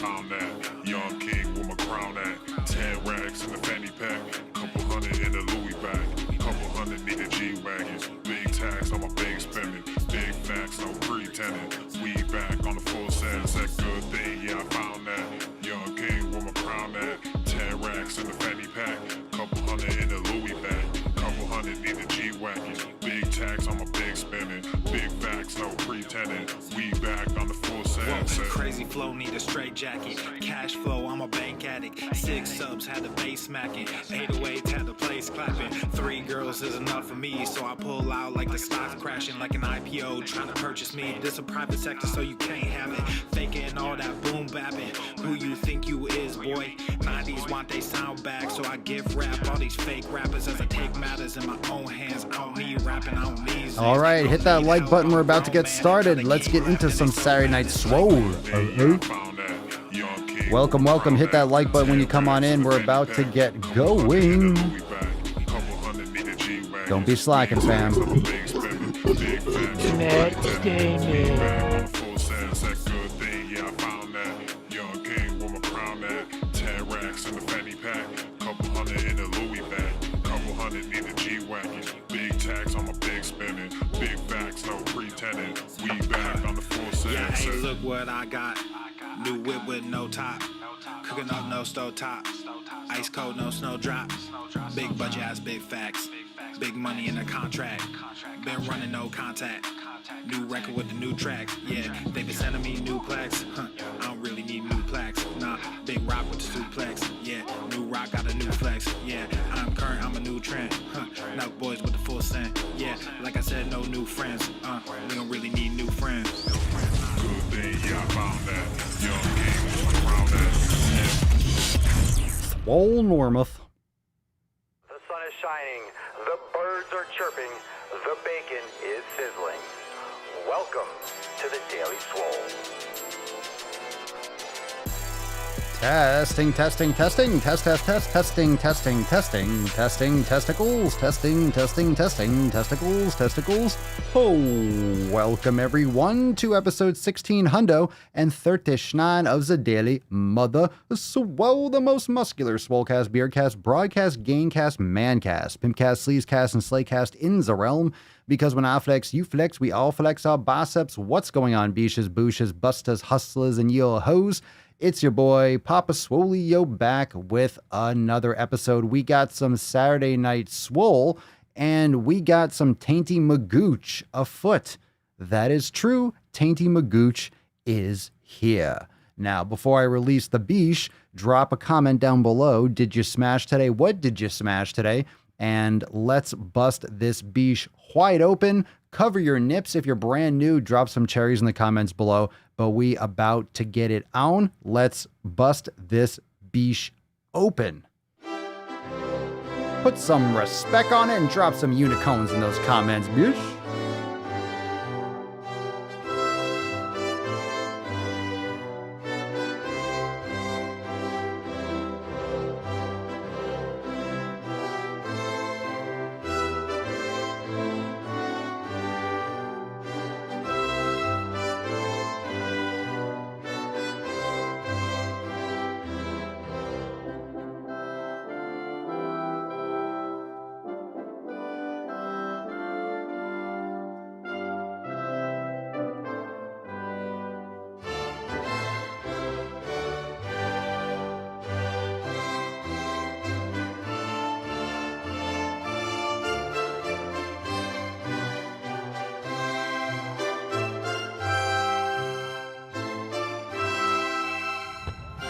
found that. Young king with my crown at. 10 racks in the fanny pack. Couple hundred in the Louis bag. Couple hundred need a G-Wagons. Big tax on my big spending. Big facts, no pretending. We back on the full sense. That good thing, yeah, I found that. Young king with my crown at. 10 racks in the fanny pack. Couple hundred in the Louis bag. Couple hundred need a G-Wagons. Big tax on my big spending. Big facts, no pretending. We back on the full sense. Crazy flow, need a straight jacket. Cash flow, I'm a bank addict. 6 subs, had the bass smacking. 808s, had the place clapping. 3 girls is enough for me, so I pull out like the stock crashing. Like an IPO, trying to purchase me. This a private sector, so you can't have it. Faking all that boom bapping. Who you think you is, boy? 90s want they sound back, so I give rap all these fake rappers as I take matters in my own hands. I don't need rapping, I don't need. All right, hit that like button. We're about to get started. Let's get into some Saturday Night Swole. Welcome, welcome. Hit that like button when you come on in. We're about to get going. Don't be slacking, fam. Big tax on my big spending. Big facts, no pretending. We back on the full sense. Yeah, hey, look what I got. New whip with no top. Cooking up no stove top. Ice cold, no snow drop. Big budget ass, big facts. Big money in the contract. Been running no contact. New record with the new tracks. Yeah, they been sending me new plaques. I don't really need new plaques. Nah, big rock with the suplex. Yeah, new rock got a new flex. Yeah, I'm current, I'm a new trend. Now boys with the full scent. Yeah, like I said, no new friends. We don't really need new friends. Good thing, yeah, I found that. Young king around that. Swolenormous. The sun is shining, the birds are chirping, the bacon is sizzling. Welcome to the Daily Swole. Testing, testing, testing, testing, testicles, testicles. Oh, welcome everyone to episode 1600 and 39 of the Daily Mother Swole, the most muscular swolecast, beercast, broadcast, gaincast, mancast, pimpcast, sleazecast, and slaycast in the realm. Because when I flex, you flex, we all flex our biceps. What's going on, beaches, booshes, bustas, hustlers, and your hoes? It's your boy, Papa Swolio, back with another episode. We got some Saturday Night Swole, and we got some Tainty Magooch afoot. That is true. Tainty Magooch is here. Now, before I release the beesh, drop a comment down below. Did you smash today? What did you smash today? And let's bust this beesh wide open. Cover your nips if you're brand new. Drop some cherries in the comments below. But we about to get it on. Let's bust this beesh open. Put some respect on it and drop some unicorns in those comments, bitch.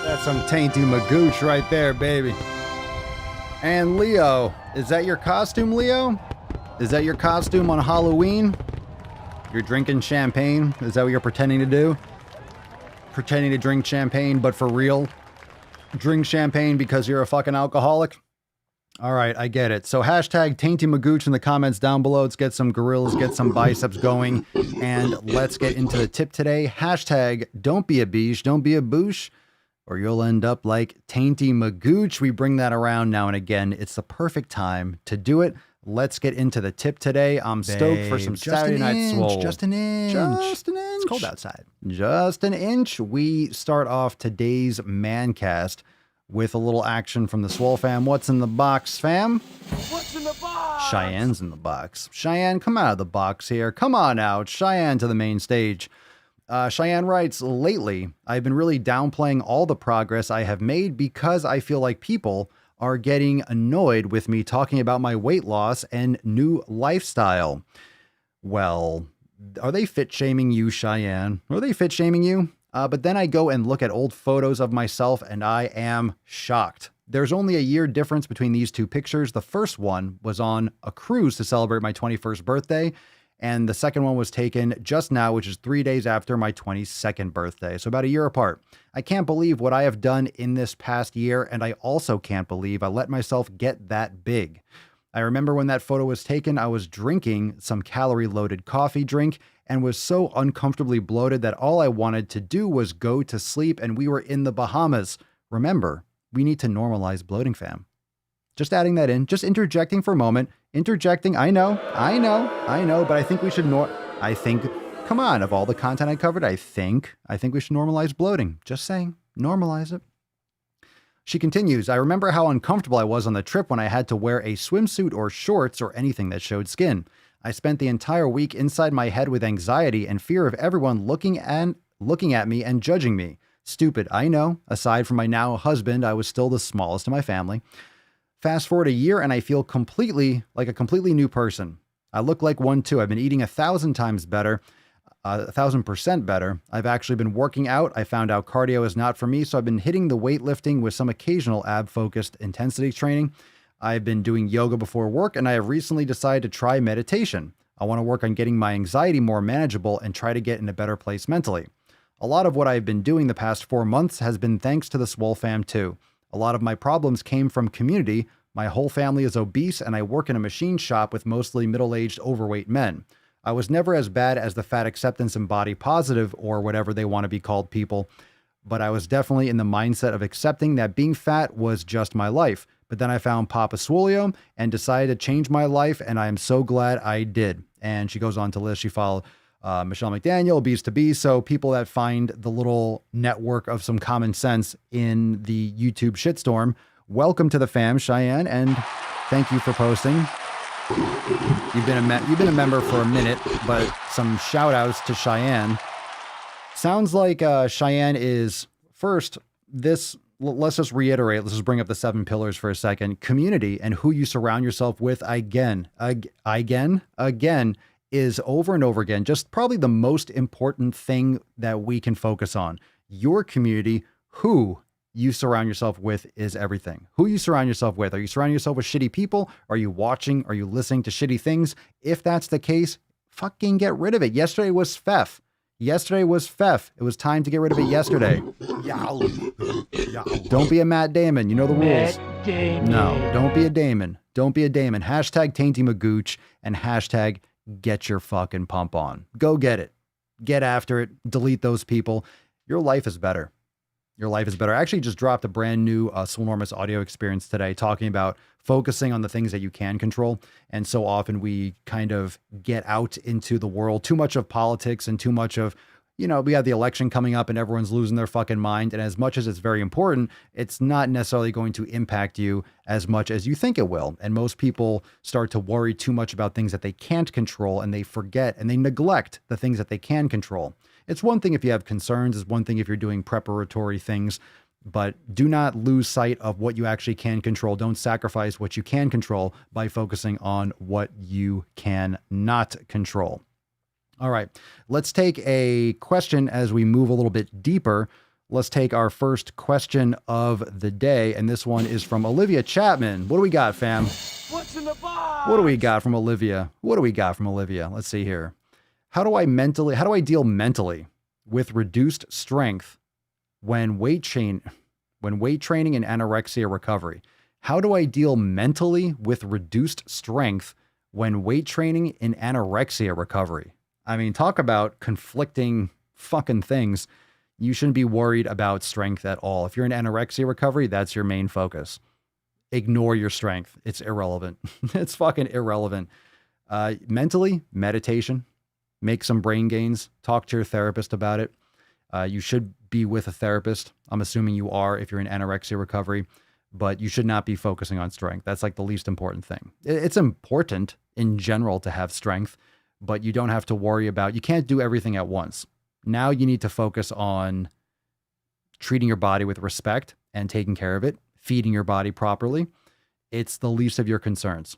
That's some Tainty Magooch right there, baby. And Leo, is that your costume, Leo? Is that your costume on Halloween? You're drinking champagne? Is that what you're pretending to do? Pretending to drink champagne, but for real? Drink champagne because you're a fucking alcoholic? All right, I get it. So hashtag Tainty Magooch in the comments down below. Let's get some gorillas, get some biceps going, and let's get into the tip today. Hashtag don't be a beesh, don't be a boosh, or you'll end up like Tainty Magooch. We bring that around now and again. It's the perfect time to do it. Let's get into the tip today. I'm stoked for some Saturday Night Swole. Just an inch. Just an inch. It's cold outside. Just an inch. We start off today's Mancast with a little action from the Swole fam. What's in the box, fam? What's in the box? Cheyenne's in the box. Cheyenne, come out of the box here. Come on out. Cheyenne to the main stage. Cheyenne writes, lately, I've been really downplaying all the progress I have made because I feel like people are getting annoyed with me talking about my weight loss and new lifestyle. Well, are they fit shaming you, Cheyenne? Are they fit shaming you? But then I go and look at old photos of myself and I am shocked. There's only a year difference between these two pictures. The first one was on a cruise to celebrate my 21st birthday. And the second one was taken just now, which is 3 days after my 22nd birthday. So about a year apart. I can't believe what I have done in this past year. And I also can't believe I let myself get that big. I remember when that photo was taken, I was drinking some calorie-loaded coffee drink and was so uncomfortably bloated that all I wanted to do was go to sleep, and we were in the Bahamas. Remember, we need to normalize bloating, fam. Just adding that in, just interjecting for a moment. Interjecting, I know, but I think we should come on, of all the content I covered, I think we should normalize bloating. Just saying, normalize it. She continues, I remember how uncomfortable I was on the trip when I had to wear a swimsuit or shorts or anything that showed skin. I spent the entire week inside my head with anxiety and fear of everyone looking at me and judging me. Stupid, I know. Aside from my now husband, I was still the smallest in my family. Fast forward a year and I feel completely new person. I look like one too. I've been eating 1,000% better. I've actually been working out. I found out cardio is not for me, so I've been hitting the weightlifting with some occasional ab-focused intensity training. I've been doing yoga before work, and I have recently decided to try meditation. I want to work on getting my anxiety more manageable and try to get in a better place mentally. A lot of what I've been doing the past 4 months has been thanks to the Swole fam too. A lot of my problems came from community. My whole family is obese, and I work in a machine shop with mostly middle-aged overweight men. I was never as bad as the fat acceptance and body positive or whatever they want to be called people, but I was definitely in the mindset of accepting that being fat was just my life. But then I found Papa Swolio and decided to change my life, and I am so glad I did. And she goes on to list, she followed Michelle McDaniel, Bees to Bees, so people that find the little network of some common sense in the YouTube shitstorm. Welcome to the fam, Cheyenne, and thank you for posting. You've been a member for a minute, but some shout outs to Cheyenne. Sounds like Cheyenne is first this. Let's just reiterate. Let's just bring up the 7 pillars for a second. Community and who you surround yourself with again is over and over again. Just probably the most important thing that we can focus on. Your community, who you surround yourself with is everything. Who you surround yourself with. Are you surrounding yourself with shitty people? Are you watching? Are you listening to shitty things? If that's the case, fucking get rid of it. Yesterday was FEF. It was time to get rid of it yesterday. Don't be a Matt Damon. You know the rules. No, don't be a Damon. Hashtag Tainty Magooch and hashtag get your fucking pump on. Go get it. Get after it. Delete those people. Your life is better. I actually just dropped a brand new Swolenormous audio experience today talking about focusing on the things that you can control. And so often we kind of get out into the world, too much of politics and too much of, we have the election coming up and everyone's losing their fucking mind. And as much as it's very important, it's not necessarily going to impact you as much as you think it will. And most people start to worry too much about things that they can't control, and they forget and they neglect the things that they can control. It's one thing if you have concerns, it's one thing if you're doing preparatory things, but do not lose sight of what you actually can control. Don't sacrifice what you can control by focusing on what you cannot control. All right, let's take a question as we move a little bit deeper. Let's take our first question of the day, and this one is from Olivia Chapman. What do we got, fam? What's in the box? What do we got from Olivia? Let's see here. How do I deal mentally with reduced strength when weight training and anorexia recovery? How do I deal mentally with reduced strength when weight training and anorexia recovery? I mean, talk about conflicting fucking things. You shouldn't be worried about strength at all. If you're in anorexia recovery, that's your main focus. ignore your strength. It's irrelevant. It's fucking irrelevant. Mentally, meditation, make some brain gains, talk to your therapist about it. You should be with a therapist. I'm assuming you are if you're in anorexia recovery, but you should not be focusing on strength. That's like the least important thing. It's important in general to have strength, but you don't have to worry about, you can't do everything at once. Now you need to focus on treating your body with respect and taking care of it, feeding your body properly. It's the least of your concerns.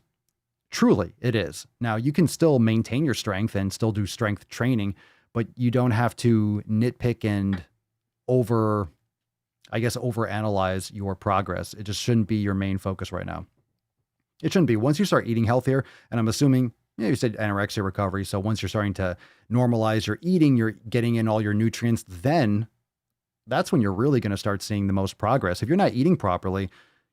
Truly, it is. Now, you can still maintain your strength and still do strength training, but you don't have to nitpick and overanalyze your progress. It just shouldn't be your main focus right now. It shouldn't be. Once you start eating healthier, and I'm assuming, you said anorexia recovery, so once you're starting to normalize your eating, you're getting in all your nutrients, then that's when you're really going to start seeing the most progress. If you're not eating properly,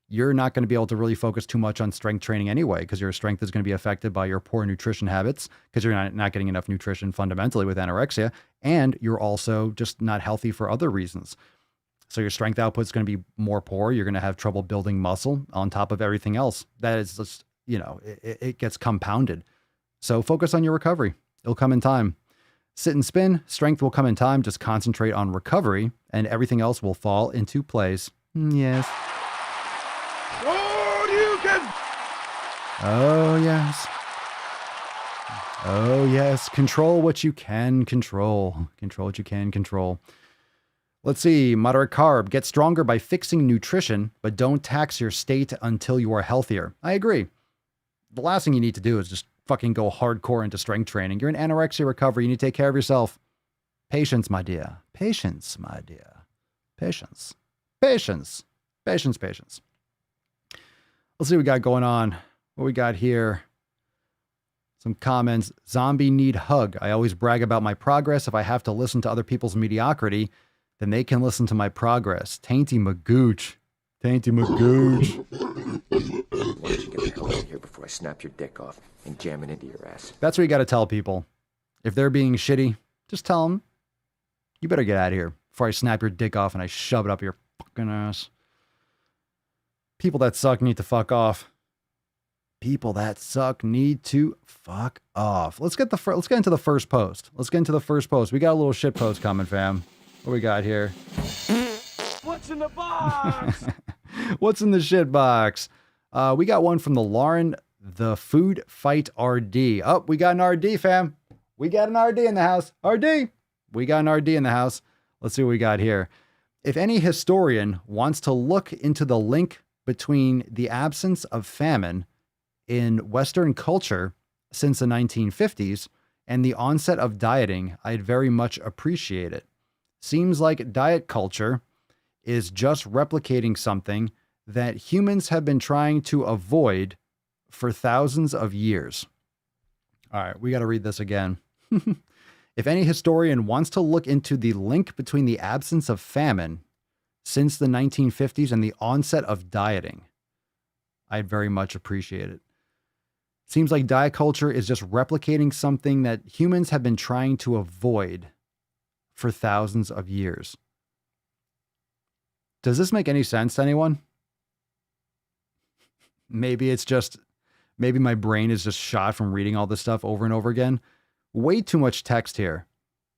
you're not going to be able to really focus too much on strength training anyway, because your strength is going to be affected by your poor nutrition habits, because you're not getting enough nutrition fundamentally with anorexia, and you're also just not healthy for other reasons. So your strength output is going to be more poor. You're going to have trouble building muscle on top of everything else. That is just, it gets compounded. So focus on your recovery. It'll come in time. Sit and spin. Strength will come in time. Just concentrate on recovery and everything else will fall into place. Yes. Oh, yes. Oh, yes. Control what you can control. Control what you can control. Let's see. Moderate carb. Get stronger by fixing nutrition, but don't tax your state until you are healthier. I agree. The last thing you need to do is just fucking go hardcore into strength training. You're in anorexia recovery. You need to take care of yourself. Patience, my dear. Patience, my dear. Patience. Patience. Patience, patience. Let's see what we got going on. What we got here. Some comments. Zombie need hug. I always brag about my progress. If I have to listen to other people's mediocrity, then they can listen to my progress. Tainty Magooch. Tainty Magooch. Why don't you get the hell out of here before I snap your dick off and jam it into your ass? That's what you got to tell people. If they're being shitty, just tell them, you better get out of here before I snap your dick off and I shove it up your fucking ass. People that suck need to fuck off. People that suck need to fuck off. Let's get into the first post. Let's get into the first post. We got a little shit post coming, fam. What we got here? What's in the box? What's in the shit box? We got one from the Lauren, the Food Fight RD. Oh, we got an RD, fam. We got an RD in the house. RD. We got an RD in the house. Let's see what we got here. If any historian wants to look into the link between the absence of famine in Western culture since the 1950s and the onset of dieting, I'd very much appreciate it. Seems like diet culture is just replicating something that humans have been trying to avoid for thousands of years. All right, we got to read this again. If any historian wants to look into the link between the absence of famine since the 1950s and the onset of dieting, I'd very much appreciate it. Seems like diet culture is just replicating something that humans have been trying to avoid for thousands of years. Does this make any sense to anyone? Maybe my brain is just shot from reading all this stuff over and over again. Way too much text here.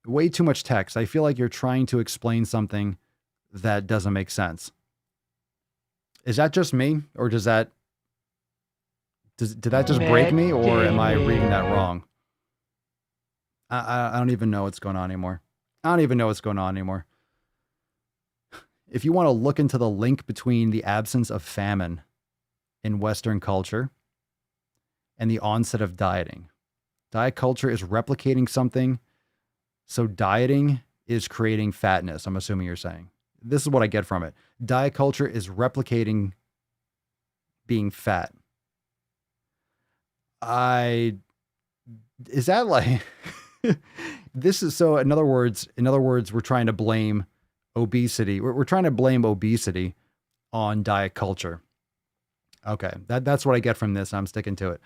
Way too much text. I feel like you're trying to explain something that doesn't make sense. Is that just me? Or did that just break me? Or am I reading that wrong? I don't even know what's going on anymore. If you want to look into the link between the absence of famine in Western culture and the onset of dieting, diet culture is replicating something. So dieting is creating fatness, I'm assuming you're saying. This is what I get from it. Diet culture is replicating being fat. Is that like, this is so, in other words, we're trying to blame obesity. We're trying to blame obesity on diet culture. Okay. That's what I get from this. I'm sticking to it.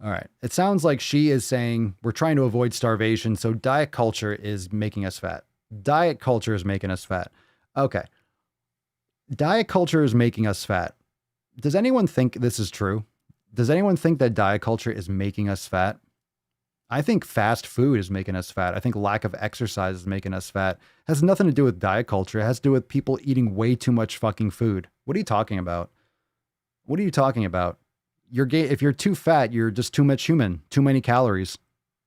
All right. It sounds like she is saying we're trying to avoid starvation. So diet culture is making us fat. Diet culture is making us fat. Okay. Diet culture is making us fat. Does anyone think this is true? Does anyone think that diet culture is making us fat? I think fast food is making us fat. I think lack of exercise is making us fat. It has nothing to do with diet culture. It has to do with people eating way too much fucking food. What are you talking about? What are you talking about? If you're too fat, you're just too much human, too many calories,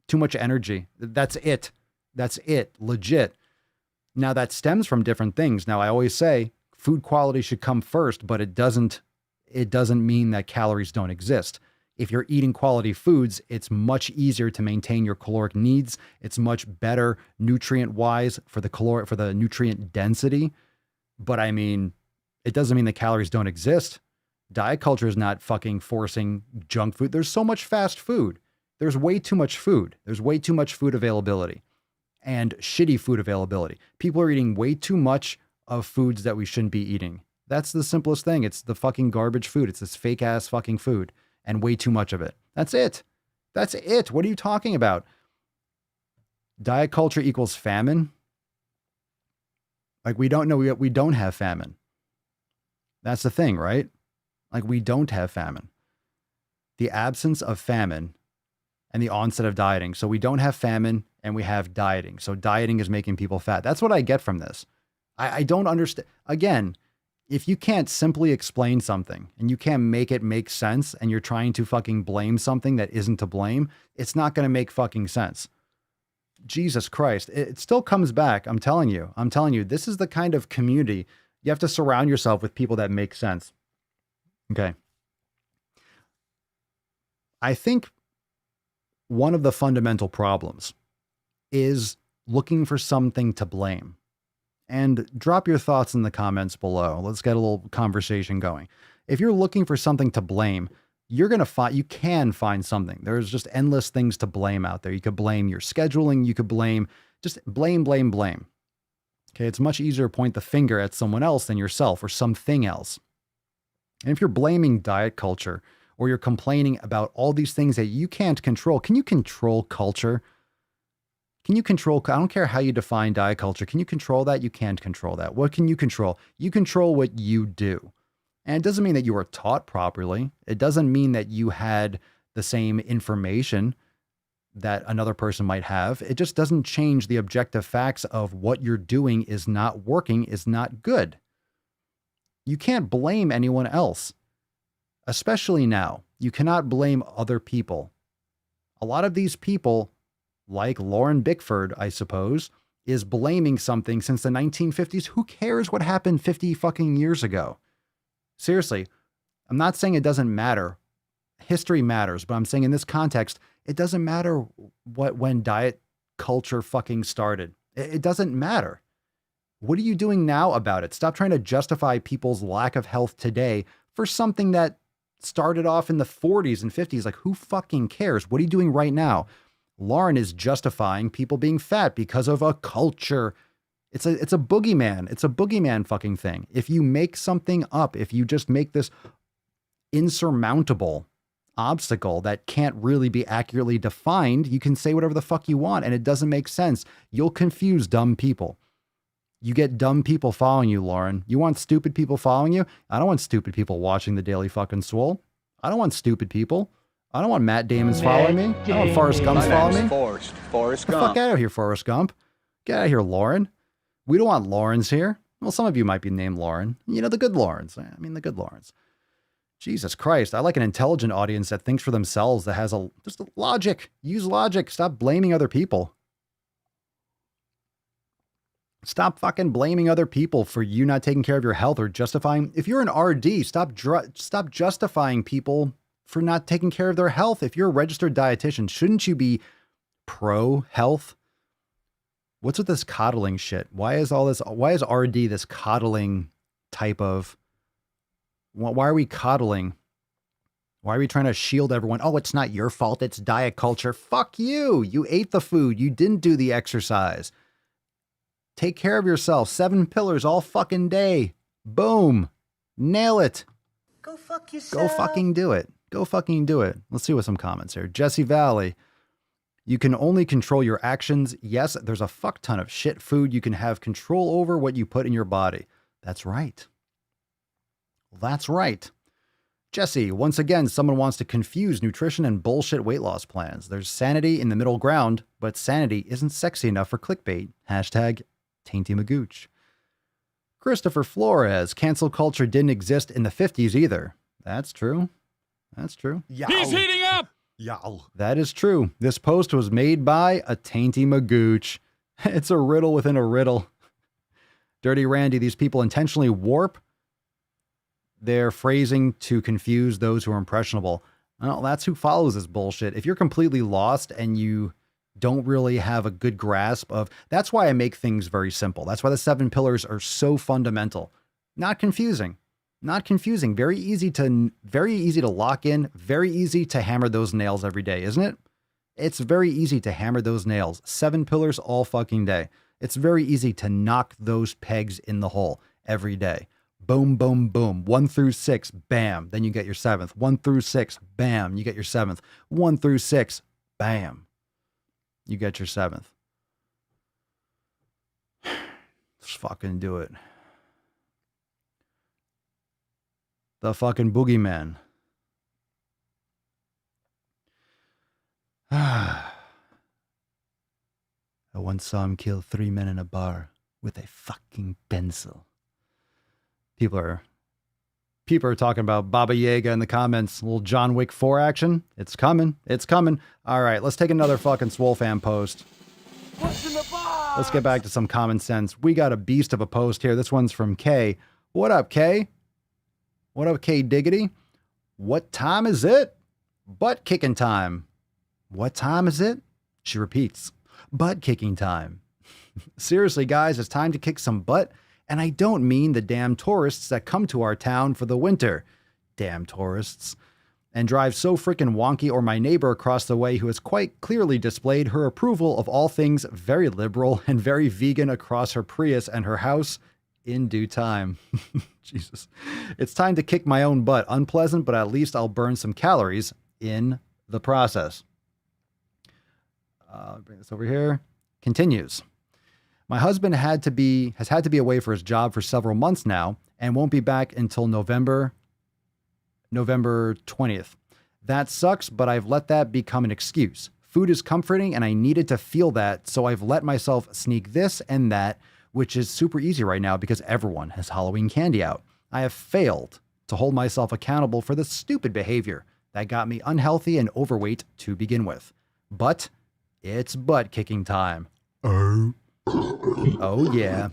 too much energy. That's it. That's it. Legit. Now that stems from different things. Now I always say food quality should come first, but it doesn't mean that calories don't exist. If you're eating quality foods, it's much easier to maintain your caloric needs. It's much better nutrient-wise for the nutrient density. But I mean, it doesn't mean the calories don't exist. Diet culture is not fucking forcing junk food. There's so much fast food. There's way too much food. There's way too much food availability and shitty food availability. People are eating way too much of foods that we shouldn't be eating. That's the simplest thing. It's the fucking garbage food. It's this fake ass fucking food. And way too much of it. That's it. That's it. What are you talking about? Diet culture equals famine? Like we don't know, we don't have famine. That's the thing, right? Like we don't have famine. The absence of famine and the onset of dieting. So we don't have famine and we have dieting. So dieting is making people fat. That's what I get from this. I don't understand. Again, if you can't simply explain something and you can't make it make sense and you're trying to fucking blame something that isn't to blame, it's not going to make fucking sense. Jesus Christ. It still comes back. I'm telling you, this is the kind of community you have to surround yourself with, people that make sense. Okay. I think one of the fundamental problems is looking for something to blame. And drop your thoughts in the comments below. Let's get a little conversation going. If you're looking for something to blame, you can find something. There's just endless things to blame out there. You could blame your scheduling. You could blame. Okay. It's much easier to point the finger at someone else than yourself or something else. And if you're blaming diet culture or you're complaining about all these things that you can't control, can you control culture? Can you control, I don't care how you define diet culture. Can you control that? You can't control that. What can you control? You control what you do. And it doesn't mean that you were taught properly. It doesn't mean that you had the same information that another person might have. It just doesn't change the objective facts of what you're doing is not working, is not good. You can't blame anyone else, especially now. You cannot blame other people. A lot of these people, like Lauren Bickford, I suppose, is blaming something since the 1950s. Who cares what happened 50 fucking years ago? Seriously, I'm not saying it doesn't matter. History matters, but I'm saying in this context, it doesn't matter when diet culture fucking started. It doesn't matter. What are you doing now about it? Stop trying to justify people's lack of health today for something that started off in the 40s and 50s. Like, who fucking cares? What are you doing right now? Lauren is justifying people being fat because of a culture. It's a boogeyman. It's a boogeyman fucking thing. If you make something up, if you just make this insurmountable obstacle that can't really be accurately defined, you can say whatever the fuck you want and it doesn't make sense. You'll confuse dumb people. You get dumb people following you, Lauren. You want stupid people following you? I don't want stupid people watching the Daily fucking Swole. I don't want stupid people. I don't want Matt Damon's following me. I don't want Forrest Gump's following me. Forrest Get the Gump. fuck out of here, Forrest Gump. Get out of here, Lauren. We don't want Laurens here. Well, some of you might be named Lauren. You know, the good Laurens. I mean, the good Laurens. Jesus Christ. I like an intelligent audience that thinks for themselves, that has just a logic. Use logic. Stop blaming other people. Stop fucking blaming other people for you not taking care of your health or justifying. If you're an RD, stop justifying people for not taking care of their health. If you're a registered dietitian, shouldn't you be pro-health? What's with this coddling shit? Why is RD this coddling type of, why are we coddling? Why are we trying to shield everyone? Oh, it's not your fault. It's diet culture. Fuck you. You ate the food. You didn't do the exercise. Take care of yourself. 7 pillars all fucking day. Boom. Nail it. Go fuck yourself. Go fucking do it. Go fucking do it. Let's see what some comments here. Jesse Valley. You can only control your actions. Yes, there's a fuck ton of shit food you can have control over what you put in your body. That's right. That's right. Jesse, once again, someone wants to confuse nutrition and bullshit weight loss plans. There's sanity in the middle ground, but sanity isn't sexy enough for clickbait. Hashtag Tainty Magooch. Christopher Flores, cancel culture didn't exist in the 50s either. That's true. That's true. He's heating up! Yow. That is true. This post was made by a Tainty Magooch. It's a riddle within a riddle. Dirty Randy, these people intentionally warp their phrasing to confuse those who are impressionable. Well, that's who follows this bullshit. If you're completely lost and you don't really have a good grasp of, that's why I make things very simple. That's why the 7 pillars are so fundamental. Not confusing. Not confusing. Very easy to lock in. Very easy to hammer those nails every day, isn't it? It's very easy to hammer those nails. 7 pillars all fucking day. It's very easy to knock those pegs in the hole every day. Boom, boom, boom. 1 through 6, bam. Then you get your 7th. 1 through 6, bam. You get your 7th. 1 through 6, bam. You get your 7th. Let's fucking do it. The fucking boogeyman. I once saw him kill 3 men in a bar with a fucking pencil. People are talking about Baba Yaga in the comments. A little John Wick 4 action. It's coming. It's coming. All right, let's take another fucking Swole fan post. What's in the box? Let's get back to some common sense. We got a beast of a post here. This one's from Kay. What up, Kay? What up, Kay Diggity? What time is it? Butt kicking time. What time is it? She repeats. Butt kicking time. Seriously, guys, it's time to kick some butt. And I don't mean the damn tourists that come to our town for the winter. Damn tourists. And drive so frickin' wonky, or my neighbor across the way who has quite clearly displayed her approval of all things very liberal and very vegan across her Prius and her house in due time. Jesus. It's time to kick my own butt. Unpleasant, but at least I'll burn some calories in the process. Bring this over here. Continues. My husband has had to be away for his job for several months now and won't be back until November 20th. That sucks, but I've let that become an excuse. Food is comforting and I needed to feel that, so I've let myself sneak this and that, which is super easy right now because everyone has Halloween candy out. I have failed to hold myself accountable for the stupid behavior that got me unhealthy and overweight to begin with. But it's butt kicking time. Oh, yeah.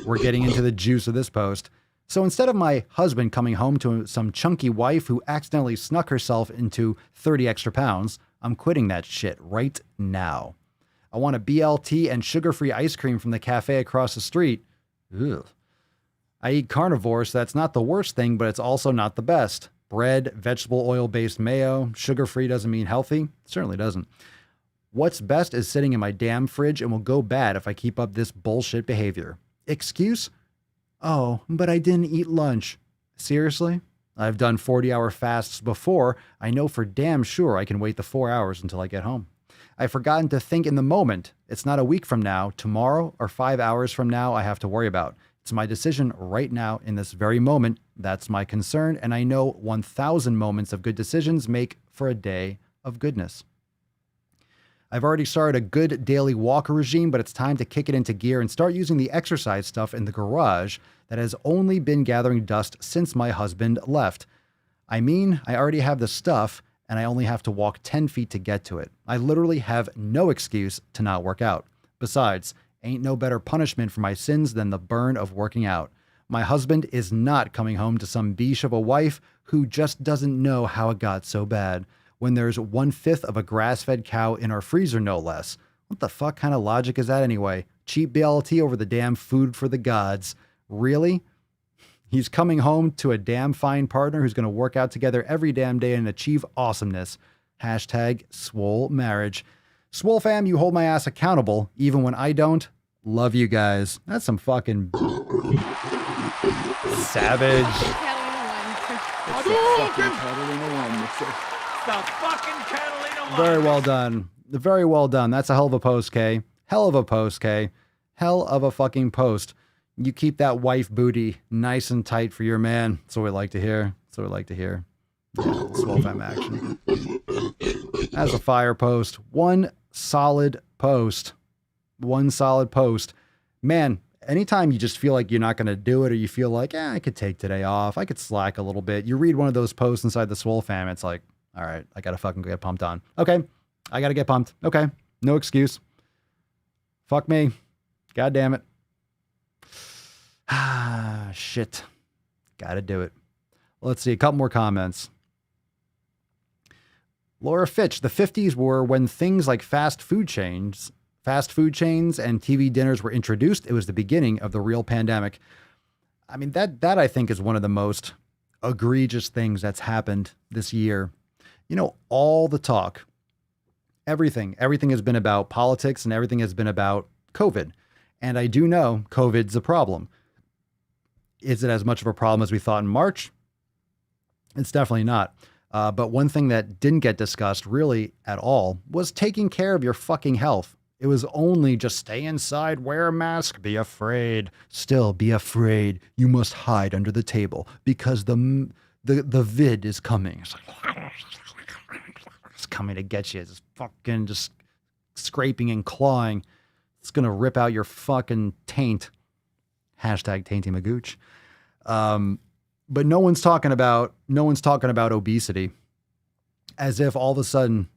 We're getting into the juice of this post. So instead of my husband coming home to some chunky wife who accidentally snuck herself into 30 extra pounds, I'm quitting that shit right now. I want a BLT and sugar-free ice cream from the cafe across the street. Ugh. I eat carnivore, so that's not the worst thing, but it's also not the best. Bread, vegetable oil-based mayo, sugar-free doesn't mean healthy. It certainly doesn't. What's best is sitting in my damn fridge and will go bad if I keep up this bullshit behavior. Excuse? Oh, but I didn't eat lunch. Seriously? I've done 40-hour fasts before. I know for damn sure I can wait the 4 hours until I get home. I've forgotten to think in the moment. It's not a week from now, tomorrow, or 5 hours from now I have to worry about. It's my decision right now in this very moment. That's my concern, and I know 1,000 moments of good decisions make for a day of goodness. I've already started a good daily walker regime, but it's time to kick it into gear and start using the exercise stuff in the garage that has only been gathering dust since my husband left. I mean, I already have the stuff, and I only have to walk 10 feet to get to it. I literally have no excuse to not work out. Besides, ain't no better punishment for my sins than the burn of working out. My husband is not coming home to some biche of a wife who just doesn't know how it got so bad. When there's 1/5 of a grass-fed cow in our freezer, no less. What the fuck kind of logic is that anyway? Cheap BLT over the damn food for the gods. Really? He's coming home to a damn fine partner who's going to work out together every damn day and achieve awesomeness. Hashtag Swole marriage. Swole fam, you hold my ass accountable, even when I don't. Love you guys. That's some fucking savage. The fucking Catalina Very well done. Very well done. That's a hell of a post, Kay. Hell of a post, Kay. Hell of a fucking post. You keep that wife booty nice and tight for your man. That's what we like to hear. That's what I like to hear. Swole fam action. As a fire post. One solid post. Man, anytime you just feel like you're not going to do it, or you feel like, I could take today off, I could slack a little bit. You read one of those posts inside the Swole fam, it's like, all right, I got to fucking get pumped on. Okay, I got to get pumped. Okay, no excuse. Fuck me. God damn it. Shit. Got to do it. Let's see, a couple more comments. Laura Fitch, the 50s were when things like fast food chains and TV dinners were introduced. It was the beginning of the real pandemic. I mean, that I think is one of the most egregious things that's happened this year. You know, all the talk, everything has been about politics, and everything has been about COVID. And I do know COVID's a problem. Is it as much of a problem as we thought in March? It's definitely not. But one thing that didn't get discussed really at all was taking care of your fucking health. It was only just stay inside, wear a mask, be afraid. Still be afraid. You must hide under the table because the vid is coming. It's coming to get you. It's fucking just scraping and clawing. It's going to rip out your fucking taint. Hashtag tainty magooch. But no one's talking about obesity, as if all of a sudden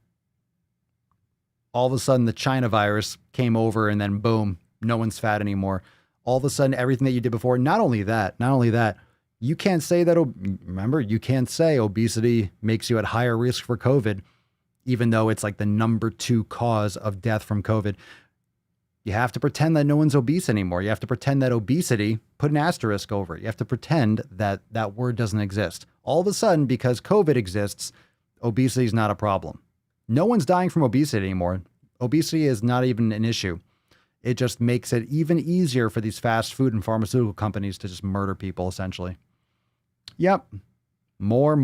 the China virus came over and then boom, no one's fat anymore. All of a sudden, everything that you did before, not only that, you can't say that, remember, you can't say obesity makes you at higher risk for COVID, even though it's like the number 2 cause of death from COVID. You have to pretend that no one's obese anymore. You have to pretend that obesity, put an asterisk over it. You have to pretend that that word doesn't exist. All of a sudden, because COVID exists, obesity is not a problem. No one's dying from obesity anymore. Obesity is not even an issue. It just makes it even easier for these fast food and pharmaceutical companies to just murder people, essentially. Yep. More.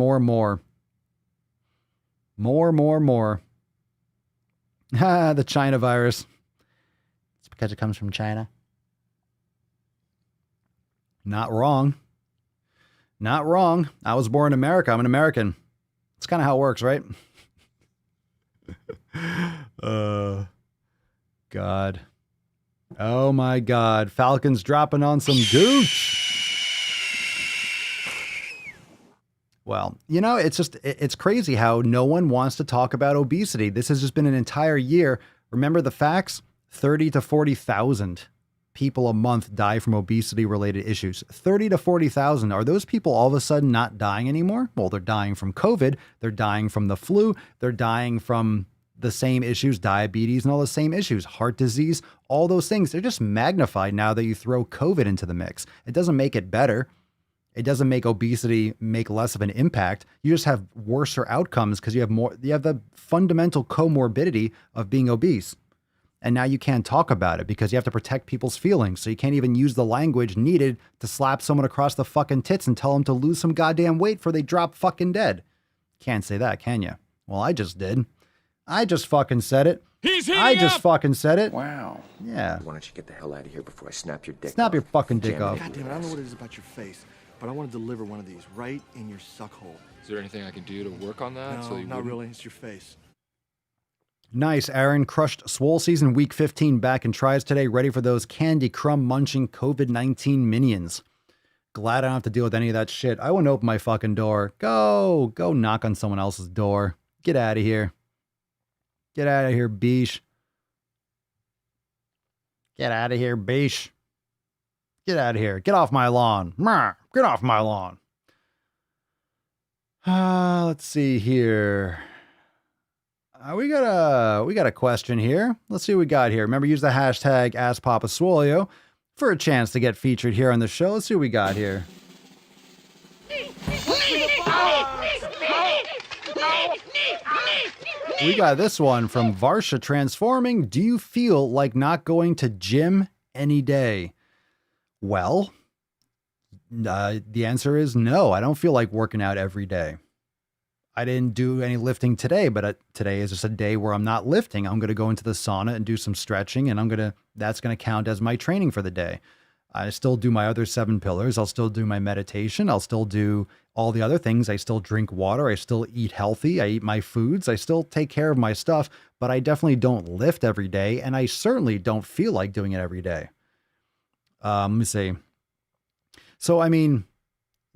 The China virus. Because it comes from China. Not wrong. I was born in America. I'm an American. It's kind of how it works, right? God. Oh my God. Falcons dropping on some gooch. Well, you know, it's crazy how no one wants to talk about obesity. This has just been an entire year. Remember the facts? 30 to 40,000 people a month die from obesity-related issues. 30 to 40,000. Are those people all of a sudden not dying anymore? Well, they're dying from COVID. They're dying from the flu. They're dying from the same issues, diabetes and all the same issues, heart disease, all those things. They're just magnified now that you throw COVID into the mix. It doesn't make it better. It doesn't make obesity make less of an impact. You just have worser outcomes because you have the fundamental comorbidity of being obese. And now you can't talk about it because you have to protect people's feelings. So you can't even use the language needed to slap someone across the fucking tits and tell them to lose some goddamn weight before they drop fucking dead. Can't say that, can you? Well, I just did. I just fucking said it. I just fucking said it. Wow. Yeah. Why don't you get the hell out of here before I snap your dick Snap off? your fucking dick off. God damn it, I don't know what it is about your face, but I want to deliver one of these right in your suck hole. Is there anything I can do to work on that? No, not really. It's your face. Nice, Aaron. Crushed Swole season week 15 back and tries today. Ready for those candy crumb munching COVID-19 minions. Glad I don't have to deal with any of that shit. I wouldn't open my fucking door. Go knock on someone else's door. Get out of here. Get out of here, beesh. Get out of here, beesh. Get out of here. Get off my lawn. Get off my lawn. Let's see here. We got a question here. Let's see what we got here. Remember, use the hashtag AskPapaSwolio for a chance to get featured here on the show. Let's see what we got here. We got this one from Varsha Transforming. Do you feel like not going to gym any day? Well, the answer is no. I don't feel like working out every day. I didn't do any lifting today, but today is just a day where I'm not lifting. I'm going to go into the sauna and do some stretching, and that's going to count as my training for the day. I still do my other 7 pillars. I'll still do my meditation. I'll still do all the other things. I still drink water. I still eat healthy. I eat my foods. I still take care of my stuff, but I definitely don't lift every day. And I certainly don't feel like doing it every day. Let me see. So, I mean,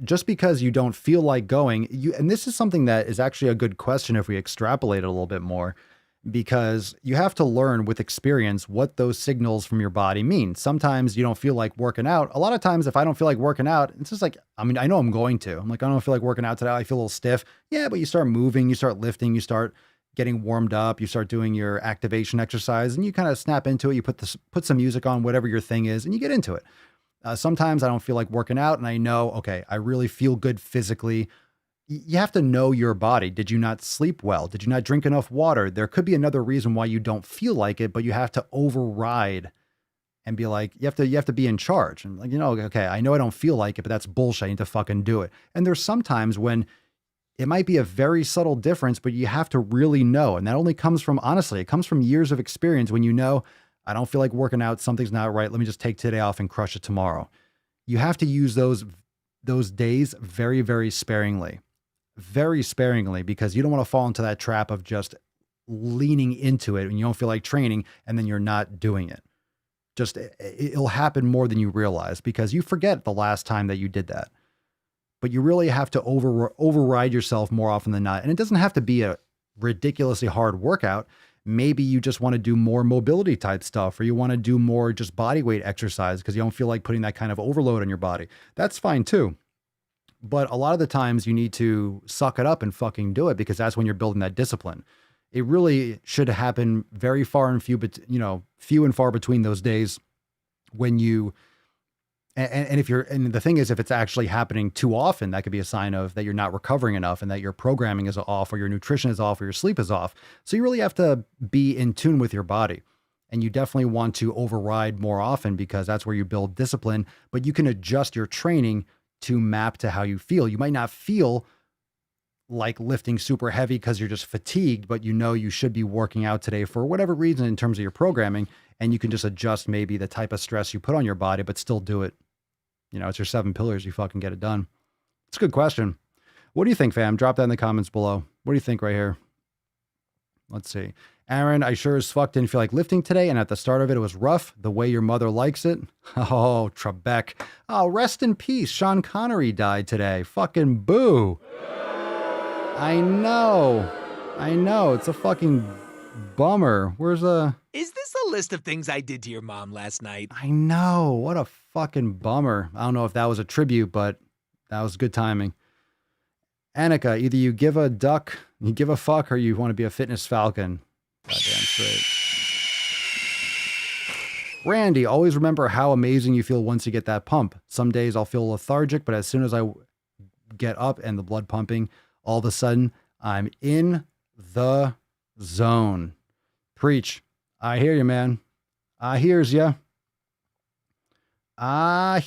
just because you don't feel like going, and this is something that is actually a good question if we extrapolate it a little bit more, because you have to learn with experience what those signals from your body mean. Sometimes you don't feel like working out. A lot of times, if I don't feel like working out, it's just like, I mean, I know I'm going to. I'm like, I don't feel like working out today. I feel a little stiff. Yeah, but you start moving, you start lifting, you start getting warmed up, you start doing your activation exercise, and you kind of snap into it. You put some music on, whatever your thing is, and you get into it. Sometimes I don't feel like working out, and I know, okay, I really feel good physically. You have to know your body. Did you not sleep well? Did you not drink enough water? There could be another reason why you don't feel like it, but you have to override and be like, you have to be in charge. And like, okay, I know I don't feel like it, but that's bullshit. I need to fucking do it. And there's sometimes when it might be a very subtle difference, but you have to really know. And that only comes from, honestly, it comes from years of experience when you know, I don't feel like working out. Something's not right. Let me just take today off and crush it tomorrow. You have to use those days very, very sparingly, because you don't want to fall into that trap of just leaning into it when you don't feel like training and then you're not doing it. Just, it'll happen more than you realize because you forget the last time that you did that. But you really have to override yourself more often than not. And it doesn't have to be a ridiculously hard workout. Maybe you just want to do more mobility type stuff, or you want to do more just body weight exercise because you don't feel like putting that kind of overload on your body. That's fine too. But a lot of the times you need to suck it up and fucking do it because that's when you're building that discipline. It really should happen very far and few and far between those days when you, and the thing is, if it's actually happening too often, that could be a sign of that you're not recovering enough and that your programming is off or your nutrition is off or your sleep is off. So you really have to be in tune with your body, and you definitely want to override more often because that's where you build discipline, but you can adjust your training to map to how you feel. You might not feel like lifting super heavy because you're just fatigued, but you should be working out today for whatever reason in terms of your programming, and you can just adjust maybe the type of stress you put on your body, but still do it. It's your 7 pillars. You fucking get it done. It's a good question. What do you think, fam? Drop that in the comments below. What do you think right here? Let's see. Aaron, I sure as fuck didn't feel like lifting today, and at the start of it, it was rough, the way your mother likes it. Oh, Trebek. Oh, rest in peace. Sean Connery died today. Fucking boo. I know. It's a fucking bummer. Is this a list of things I did to your mom last night? I know. What a fucking bummer. I don't know if that was a tribute, but that was good timing. Annika, either you give a fuck, or you want to be a fitness falcon. Goddamn straight. Randy, always remember how amazing you feel once you get that pump. Some days I'll feel lethargic, but as soon as I get up and the blood pumping, all of a sudden I'm in the zone. Preach. I hear you, man. I hears ya. All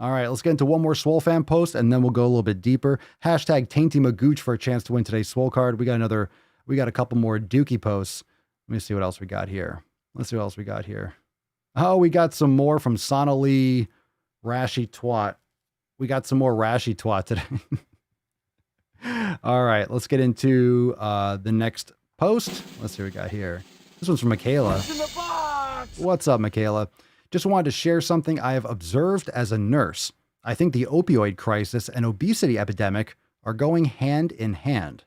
right, let's get into one more Swole fan post, and then we'll go a little bit deeper. Hashtag Tainty Magooch for a chance to win today's Swole card. We got a couple more Dookie posts. Let me see what else we got here. Oh, we got some more from Sonali Rashy Twat. We got some more Rashy Twat today. All right, let's get into the next post. Let's see what we got here. This one's from Michaela. What's in the box? What's up, Michaela? Just wanted to share something I have observed as a nurse. I think the opioid crisis and obesity epidemic are going hand in hand.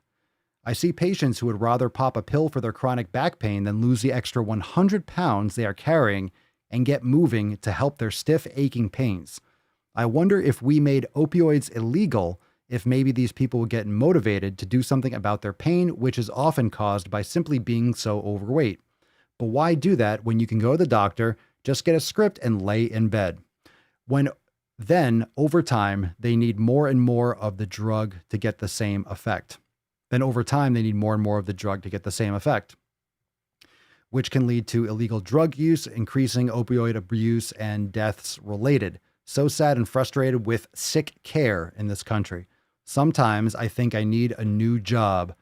I see patients who would rather pop a pill for their chronic back pain than lose the extra 100 pounds they are carrying and get moving to help their stiff, aching pains. I wonder if we made opioids illegal, if maybe these people would get motivated to do something about their pain, which is often caused by simply being so overweight. But why do that when you can go to the doctor, just get a script and lay in bed? Then, over time, they need more and more of the drug to get the same effect. Which can lead to illegal drug use, increasing opioid abuse, and deaths related. So sad and frustrated with sick care in this country. Sometimes I think I need a new job.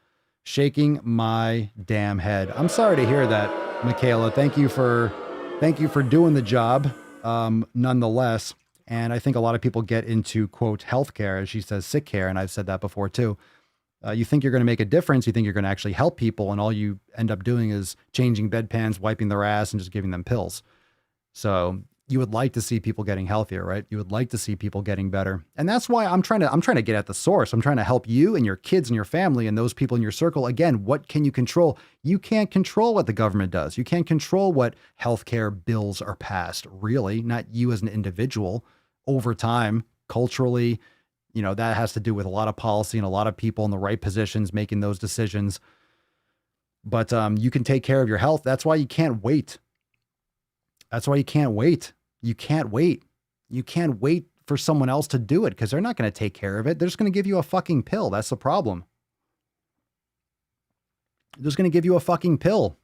Shaking my damn head. I'm sorry to hear that, Michaela. Thank you for doing the job. nonetheless. And I think a lot of people get into, quote, healthcare, as she says, sick care. And I've said that before too. You think you're going to make a difference. You think you're going to actually help people. And all you end up doing is changing bedpans, wiping their ass, and just giving them pills. So you would like to see people getting healthier, right? You would like to see people getting better. And that's why I'm trying to get at the source. I'm trying to help you and your kids and your family and those people in your circle. Again, what can you control? You can't control what the government does. You can't control what healthcare bills are passed, really, not you as an individual. Over time, culturally, that has to do with a lot of policy and a lot of people in the right positions making those decisions. But you can take care of your health. That's why you can't wait. That's why you can't wait. You can't wait. You can't wait for someone else to do it because they're not going to take care of it. They're just going to give you a fucking pill. That's the problem. They're just going to give you a fucking pill.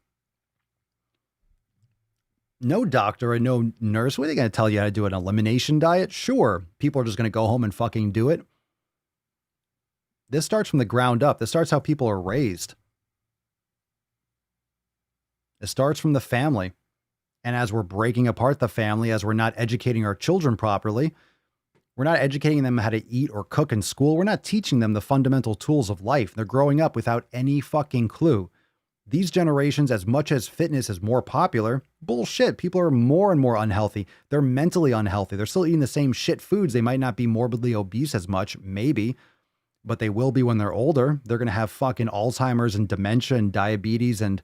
No doctor or no nurse, what are they going to tell you how to do an elimination diet? Sure. People are just going to go home and fucking do it. This starts from the ground up. This starts how people are raised. It starts from the family. And as we're breaking apart the family, as we're not educating our children properly, we're not educating them how to eat or cook in school. We're not teaching them the fundamental tools of life. They're growing up without any fucking clue. These generations, as much as fitness is more popular, bullshit. People are more and more unhealthy. They're mentally unhealthy. They're still eating the same shit foods. They might not be morbidly obese as much, maybe, but they will be when they're older. They're going to have fucking Alzheimer's and dementia and diabetes and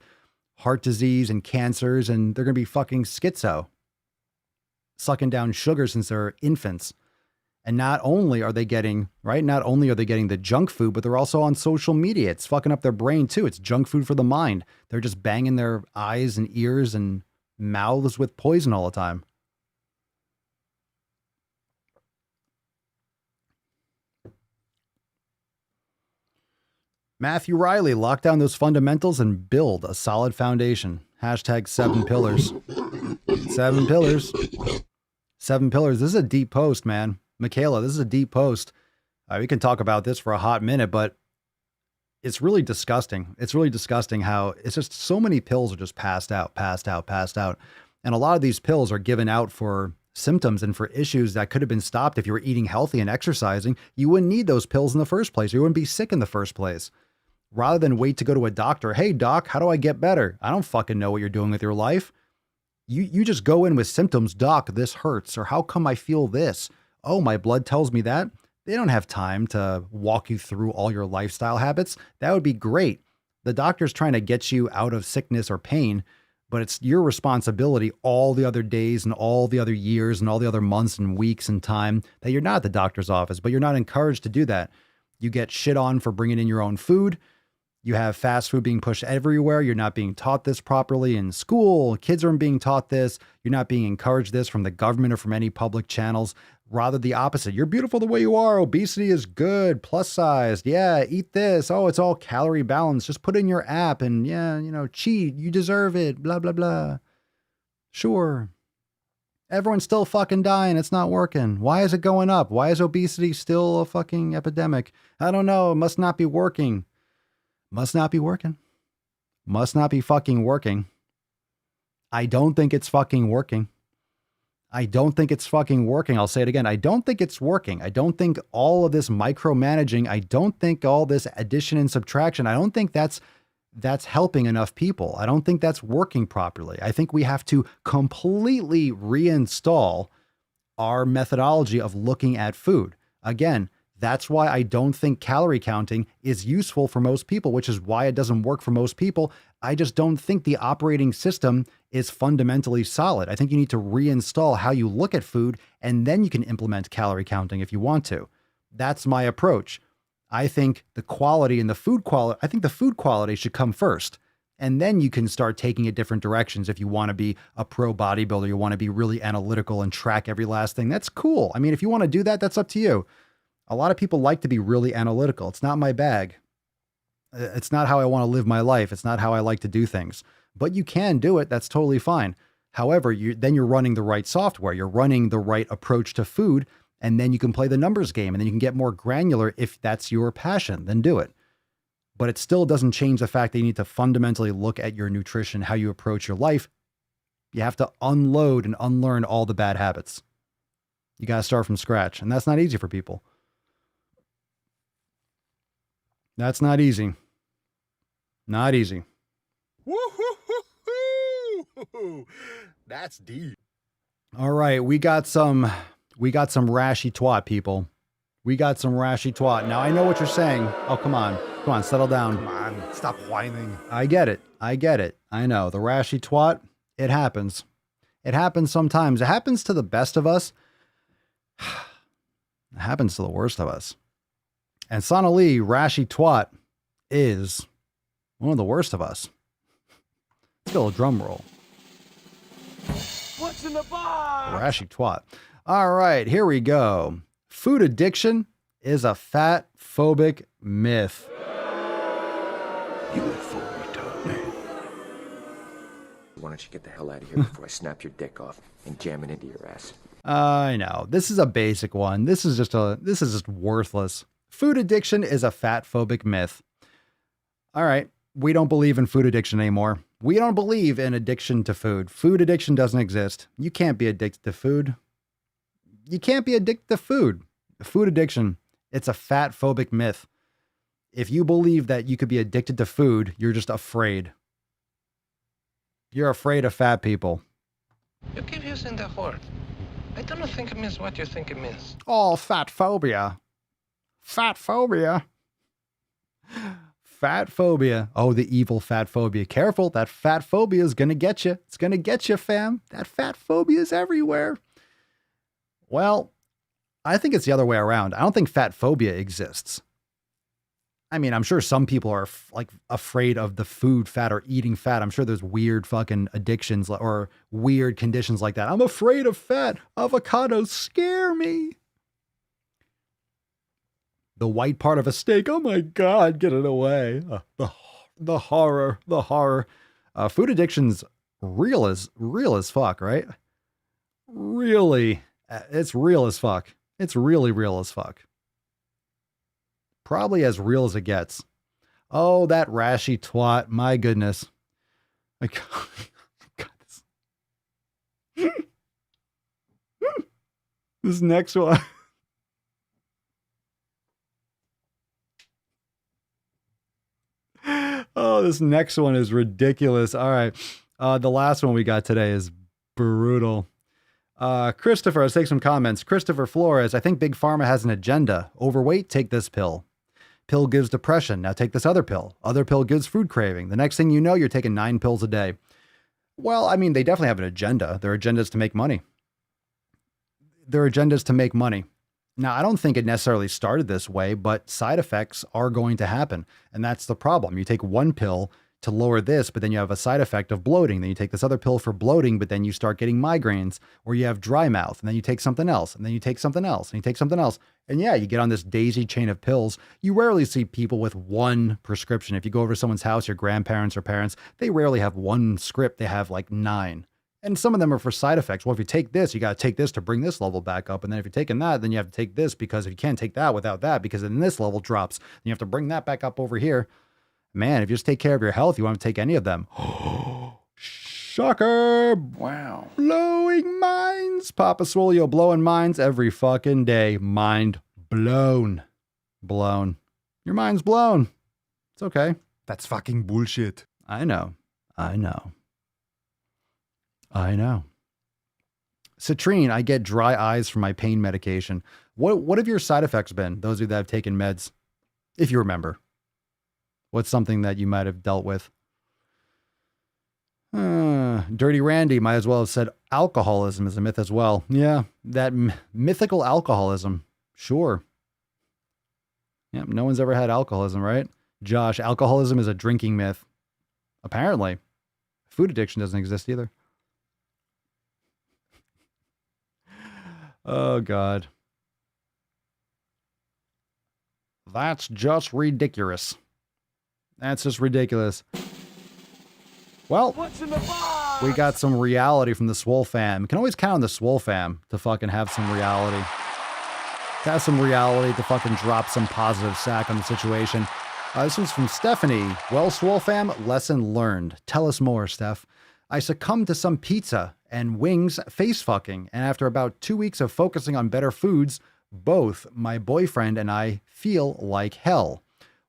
heart disease and cancers, and they're going to be fucking schizo, sucking down sugar since they're infants. And not only are they getting the junk food, but they're also on social media. It's fucking up their brain too. It's junk food for the mind. They're just banging their eyes and ears and mouths with poison all the time. Matthew Riley, lock down those fundamentals and build a solid foundation. Hashtag 7 pillars. 7 pillars. 7 pillars. This is a deep post, man. Michaela, this is a deep post. We can talk about this for a hot minute, but it's really disgusting. It's really disgusting how it's just so many pills are just passed out. And a lot of these pills are given out for symptoms and for issues that could have been stopped if you were eating healthy and exercising. You wouldn't need those pills in the first place. You wouldn't be sick in the first place. Rather than wait to go to a doctor. Hey, doc, how do I get better? I don't fucking know what you're doing with your life. You just go in with symptoms. Doc, this hurts. Or how come I feel this? Oh, my blood tells me that. They don't have time to walk you through all your lifestyle habits. That would be great. The doctor's trying to get you out of sickness or pain, but it's your responsibility all the other days and all the other years and all the other months and weeks and time that you're not at the doctor's office, but you're not encouraged to do that. You get shit on for bringing in your own food. You have fast food being pushed everywhere. You're not being taught this properly in school. Kids aren't being taught this. You're not being encouraged this from the government or from any public channels. Rather the opposite. You're beautiful the way you are. Obesity is good. Plus sized. Yeah, eat this. Oh, it's all calorie balanced. Just put in your app and cheat. You deserve it. Blah, blah, blah. Sure. Everyone's still fucking dying. It's not working. Why is it going up? Why is obesity still a fucking epidemic? I don't know. It must not be working. Must not be working. Must not be fucking working. I don't think it's fucking working. I don't think it's fucking working. I'll say it again. I don't think it's working. I don't think all of this micromanaging, I don't think all this addition and subtraction, I don't think that's helping enough people. I don't think that's working properly. I think we have to completely reinstall our methodology of looking at food. Again, that's why I don't think calorie counting is useful for most people, which is why it doesn't work for most people. I just don't think the operating system is fundamentally solid. I think you need to reinstall how you look at food, and then you can implement calorie counting if you want to. That's my approach. I think the quality and the food quality, I think the food quality should come first. And then you can start taking it different directions. If you want to be a pro bodybuilder, you want to be really analytical and track every last thing. That's cool. I mean, if you want to do that, that's up to you. A lot of people like to be really analytical. It's not my bag. It's not how I want to live my life. It's not how I like to do things. But you can do it. That's totally fine. However, then you're running the right software. You're running the right approach to food. And then you can play the numbers game. And then you can get more granular if that's your passion. Then do it. But it still doesn't change the fact that you need to fundamentally look at your nutrition, how you approach your life. You have to unload and unlearn all the bad habits. You got to start from scratch. And that's not easy for people. That's not easy. Not easy. Woo-hoo-hoo-hoo. That's deep. All right, we got some rashy twat, people. We got some rashy twat. Now I know what you're saying. Oh, come on, settle down. Come on, stop whining. I get it. I know the rashy twat. It happens. It happens sometimes. It happens to the best of us. It happens to the worst of us. And Sonali, rashy twat, is one of the worst of us. Let's go a drum roll. What's in the box? Rashy twat. All right, here we go. Food addiction is a fat phobic myth. You a fool, retard. Why don't you get the hell out of here before I snap your dick off and jam it into your ass? I know. This is a basic one. This is just worthless. Food addiction is a fat phobic myth. All right. We don't believe in food addiction anymore. We don't believe in addiction to food. Food addiction doesn't exist. You can't be addicted to food. You can't be addicted to food. Food addiction, it's a fat phobic myth. If you believe that you could be addicted to food, you're just afraid. You're afraid of fat people. You keep using the word. I don't think it means what you think it means. Oh, fat phobia. Fat phobia. Fat phobia. Oh, the evil fat phobia. Careful, that fat phobia is going to get you. It's going to get you, fam. That fat phobia is everywhere. Well, I think it's the other way around. I don't think fat phobia exists. I mean, I'm sure some people are like afraid of the food fat or eating fat. I'm sure there's weird fucking addictions or weird conditions like that. I'm afraid of fat. Avocados scare me. The white part of a steak. Oh my God, get it away. The horror. Food addiction's real as fuck, right? Really, it's real as fuck. It's really real as fuck. Probably as real as it gets. Oh, that rashy twat. My goodness. I got this. This next one. Oh, this next one is ridiculous. All right. The last one we got today is brutal. Christopher, let's take some comments. Christopher Flores, I think Big Pharma has an agenda. Overweight, take this pill. Pill gives depression. Now take this other pill. Other pill gives food craving. The next thing you know, you're taking 9 pills a day. Well, I mean, they definitely have an agenda. Their agenda is to make money. Now, I don't think it necessarily started this way, but side effects are going to happen. And that's the problem. You take one pill to lower this, but then you have a side effect of bloating. Then you take this other pill for bloating, but then you start getting migraines, or you have dry mouth, and then you take something else, and then you take something else, and you take something else. And yeah, you get on this daisy chain of pills. You rarely see people with one prescription. If you go over to someone's house, your grandparents or parents, they rarely have one script. They have like 9. And some of them are for side effects. Well, if you take this, you got to take this to bring this level back up. And then if you're taking that, then you have to take this, because if you can't take that without that, because then this level drops, then you have to bring that back up over here. Man, if you just take care of your health, you want to take any of them. Shocker. Wow. Blowing minds. Papa Swolio blowing minds every fucking day. Mind blown. Blown. Your mind's blown. It's okay. That's fucking bullshit. I know. Citrine, I get dry eyes from my pain medication. What have your side effects been? Those of you that have taken meds, if you remember. What's something that you might have dealt with? Dirty Randy might as well have said alcoholism is a myth as well. Yeah, that mythical alcoholism. Sure. Yeah, no one's ever had alcoholism, right? Josh, alcoholism is a drinking myth. Apparently. Food addiction doesn't exist either. Oh, God. That's just ridiculous. That's just ridiculous. Well, What's in the box? we got some reality from the Swole fam. You can always count on the Swole fam to fucking have some reality. To have some reality, to fucking drop some positive sack on the situation. This was from Stephanie. Well, Swole fam, lesson learned. Tell us more, Steph. I succumbed to some pizza and wings face fucking, and after about 2 weeks of focusing on better foods, both my boyfriend and I feel like hell.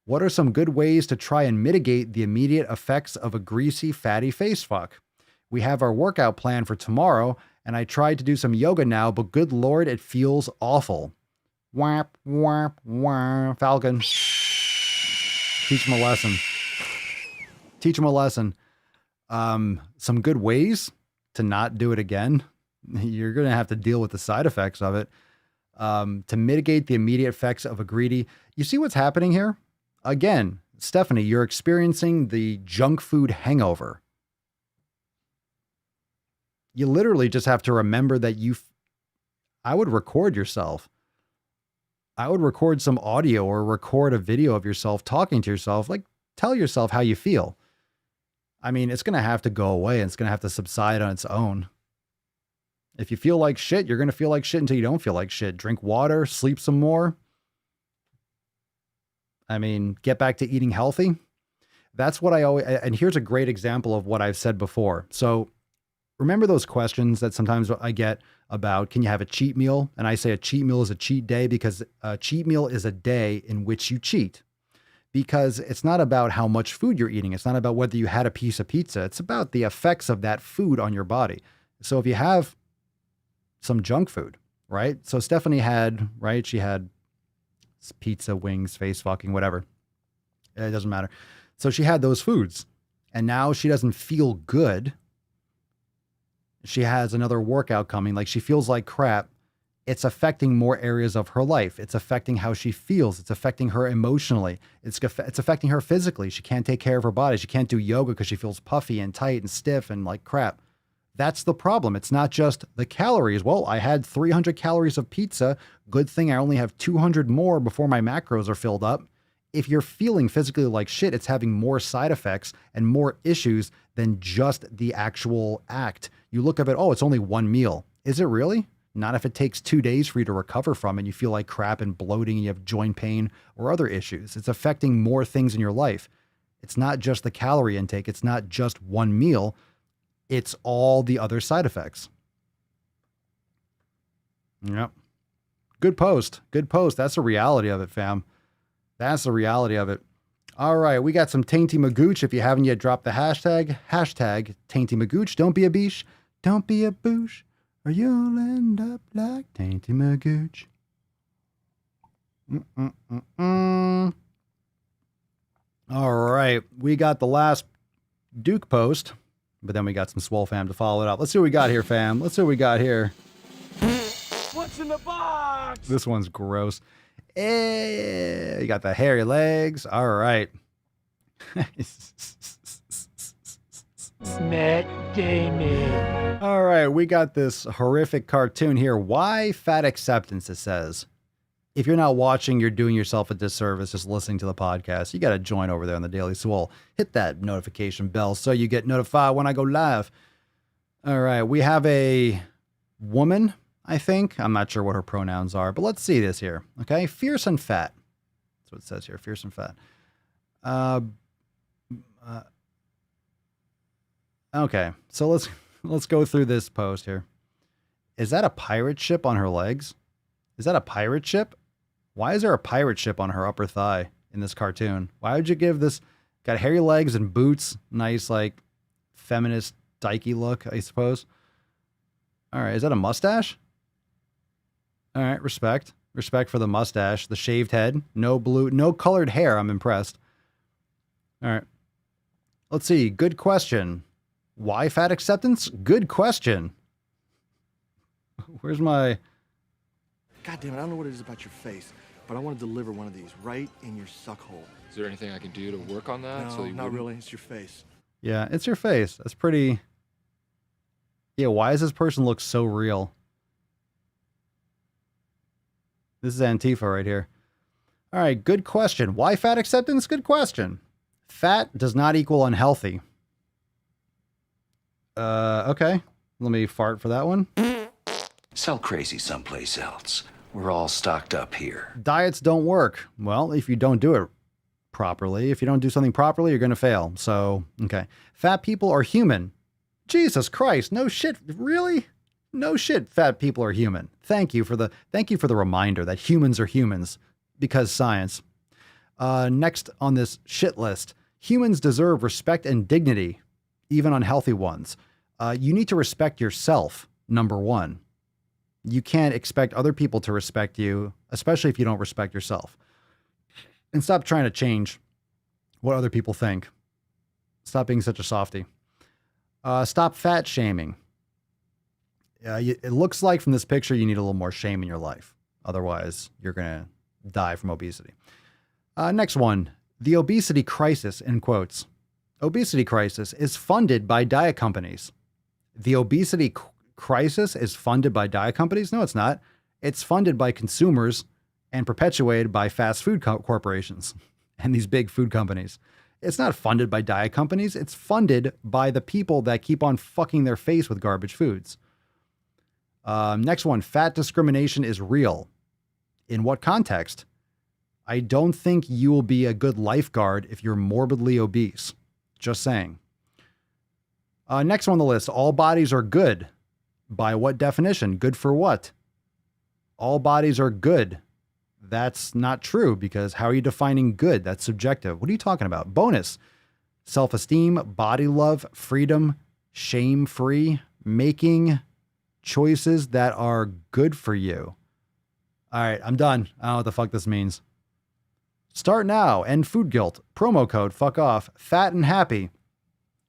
What are some good ways to try and mitigate the immediate effects of a greasy, fatty face fuck? We have our workout plan for tomorrow, and I tried to do some yoga now, but good Lord, it feels awful. Whap, whap, whap. Falcon. Teach him a lesson. Teach him a lesson. Some good ways to not do it again. You're going to have to deal with the side effects of it. To mitigate the immediate effects of a greedy. You see what's happening here? Again, Stephanie, you're experiencing the junk food hangover. You literally just have to remember that I would record yourself. I would record some audio or record a video of yourself talking to yourself. Like, tell yourself how you feel. I mean, it's going to have to go away and it's going to have to subside on its own. If you feel like shit, you're going to feel like shit until you don't feel like shit. Drink water, sleep some more. I mean, get back to eating healthy. That's what I always, and here's a great example of what I've said before. So remember those questions that sometimes I get about, can you have a cheat meal? And I say a cheat meal is a cheat day because a cheat meal is a day in which you cheat. Because it's not about how much food you're eating. It's not about whether you had a piece of pizza. It's about the effects of that food on your body. So if you have some junk food, right? So Stephanie had, right? She had pizza, wings, face fucking, whatever. It doesn't matter. So she had those foods and now she doesn't feel good. She has another workout coming. Like she feels like crap. It's affecting more areas of her life. It's affecting how she feels. It's affecting her emotionally. It's affecting her physically. She can't take care of her body. She can't do yoga because she feels puffy and tight and stiff and like crap. That's the problem. It's not just the calories. Well, I had 300 calories of pizza. Good thing I only have 200 more before my macros are filled up. If you're feeling physically like shit, it's having more side effects and more issues than just the actual act. You look at it, oh, it's only one meal. Is it really? Not if it takes 2 days for you to recover from it and you feel like crap and bloating and you have joint pain or other issues. It's affecting more things in your life. It's not just the calorie intake. It's not just one meal. It's all the other side effects. Yep. Good post. Good post. That's the reality of it, fam. That's the reality of it. All right. We got some Tainty Magooch. If you haven't yet dropped the hashtag Tainty Magooch. Don't be a beesh. Don't be a boosh. Or you'll end up like Tainty Magooch. All right. We got the last Duke post, but then we got some Swole fam to follow it up. Let's see what we got here, fam. Let's see what we got here. What's in the box? This one's gross. You got the hairy legs. All right. Matt Damon. All right, we got this horrific cartoon here. Why fat acceptance, it says. If you're not watching, you're doing yourself a disservice just listening to the podcast. You got to join over there on the Daily Swole. Hit that notification bell so you get notified when I go live. All right, we have a woman, I think. I'm not sure what her pronouns are, but let's see this here. Okay, fierce and fat. That's what it says here, fierce and fat. Okay, so let's go through this post here. Is that a pirate ship on her legs? Is that a pirate ship? Why is there a pirate ship on her upper thigh in this cartoon? Why would you give this, got hairy legs and boots, nice like feminist dykey look, I suppose. All right, is that a mustache? All right, respect. Respect for the mustache, the shaved head, no blue, no colored hair. I'm impressed. All right. Let's see. Good question. Why fat acceptance? Good question. Where's my... God damn it, I don't know what it is about your face, but I want to deliver one of these right in your suck hole. Is there anything I can do to work on that? No, not really. It's your face. Yeah, it's your face. That's pretty... Yeah, why does this person look so real? This is Antifa right here. All right, good question. Why fat acceptance? Good question. Fat does not equal unhealthy. Okay. Let me fart for that one. Sell crazy someplace else. We're all stocked up here. Diets don't work. Well, if you don't do it properly, if you don't do something properly, you're going to fail. So, okay. Fat people are human. Jesus Christ. No shit. Really? No shit. Fat people are human. Thank you for the reminder that humans are humans because science. Next on this shit list, humans deserve respect and dignity, even unhealthy ones. You need to respect yourself, number one. You can't expect other people to respect you, especially if you don't respect yourself. And stop trying to change what other people think. Stop being such a softie. Stop fat shaming. It looks like from this picture you need a little more shame in your life. Otherwise, you're going to die from obesity. Next one, the obesity crisis, in quotes. Obesity crisis is funded by diet companies. The obesity crisis is funded by diet companies? No, it's not. It's funded by consumers and perpetuated by fast food corporations and these big food companies. It's not funded by diet companies. It's funded by the people that keep on fucking their face with garbage foods. Next one, fat discrimination is real. In what context? I don't think you will be a good lifeguard if you're morbidly obese. Just saying. Next one on the list, all bodies are good. By what definition? Good for what? All bodies are good. That's not true because how are you defining good? That's subjective. What are you talking about? Bonus. Self-esteem, body love, freedom, shame-free, making choices that are good for you. All right, I'm done. I don't know what the fuck this means. Start now. End food guilt. Promo code, fuck off. Fat and happy.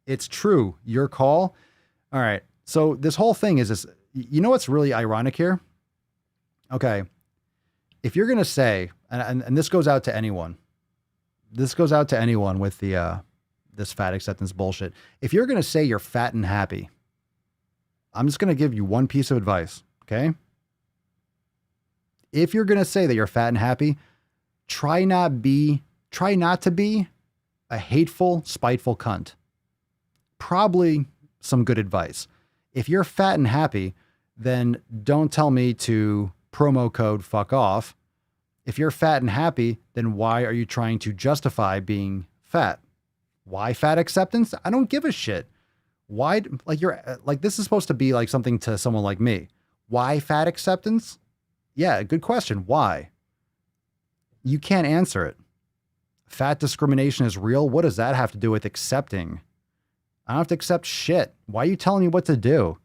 It's true. Your call. All right. So this whole thing is this, you know what's really ironic here? Okay. If you're going to say, and this goes out to anyone, this goes out to anyone with the, this fat acceptance bullshit. If you're going to say you're fat and happy, I'm just going to give you one piece of advice. Okay. If you're going to say that you're fat and happy, try not to be a hateful, spiteful cunt. Probably some good advice. If you're fat and happy, then don't tell me to promo code fuck off. If you're fat and happy, then why are you trying to justify being fat? Why fat acceptance? I don't give a shit. Why, like this is supposed to be like something to someone like me. Why fat acceptance? Yeah, good question. Why? You can't answer it. Fat discrimination is real. What does that have to do with accepting? I don't have to accept shit. Why are you telling me what to do?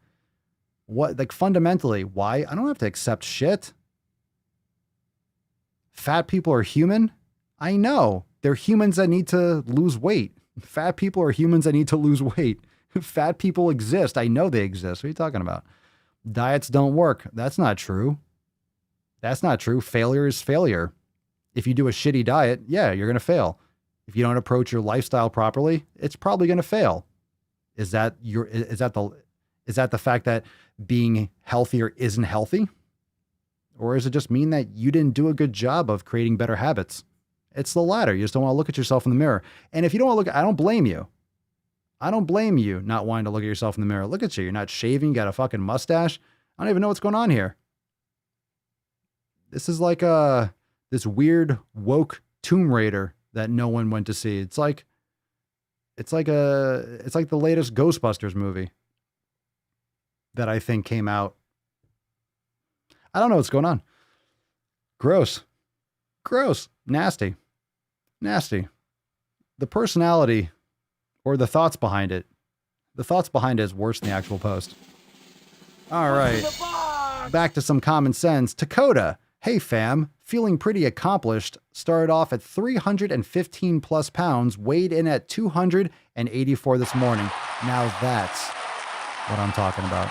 What, like fundamentally, why? I don't have to accept shit. Fat people are human. I know. They're humans that need to lose weight. Fat people are humans that need to lose weight. Fat people exist. I know they exist. What are you talking about? Diets don't work. That's not true. That's not true. Failure is failure. If you do a shitty diet, yeah, you're going to fail. If you don't approach your lifestyle properly, it's probably going to fail. Is that the fact that being healthier isn't healthy? Or does it just mean that you didn't do a good job of creating better habits? It's the latter. You just don't want to look at yourself in the mirror. And if you don't want to look, I don't blame you. I don't blame you not wanting to look at yourself in the mirror. Look at you. You're not shaving. You got a fucking mustache. I don't even know what's going on here. This is like this weird woke Tomb Raider that no one went to see. It's like the latest Ghostbusters movie that I think came out. I don't know what's going on. Gross. Nasty. The personality or the thoughts behind it. The thoughts behind it is worse than the actual post. All right. Back to some common sense. Dakota. Hey fam, feeling pretty accomplished. Started off at 315 plus pounds, weighed in at 284 this morning. Now that's what I'm talking about.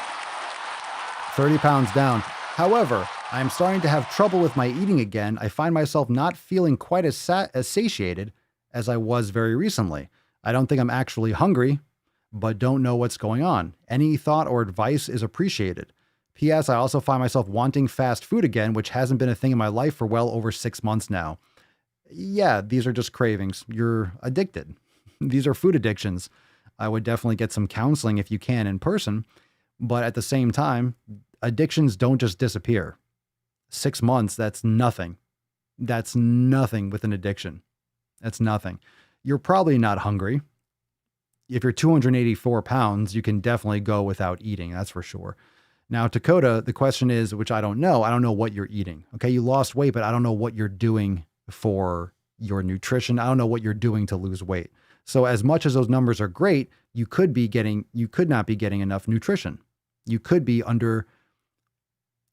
30 pounds down. However, I am starting to have trouble with my eating again. I find myself not feeling quite as satiated as I was very recently. I don't think I'm actually hungry, but don't know what's going on. Any thought or advice is appreciated. P.S. I also find myself wanting fast food again, which hasn't been a thing in my life for well over 6 months now. Yeah, these are just cravings. You're addicted. These are food addictions. I would definitely get some counseling if you can in person, but at the same time, addictions don't just disappear. 6 months, that's nothing. That's nothing with an addiction. That's nothing. You're probably not hungry. if you're 284 pounds, you can definitely go without eating. That's for sure. Now, Dakota, the question is, which I don't know what you're eating. Okay. You lost weight, but I don't know what you're doing for your nutrition. I don't know what you're doing to lose weight. So as much as those numbers are great, you could not be getting enough nutrition. You could be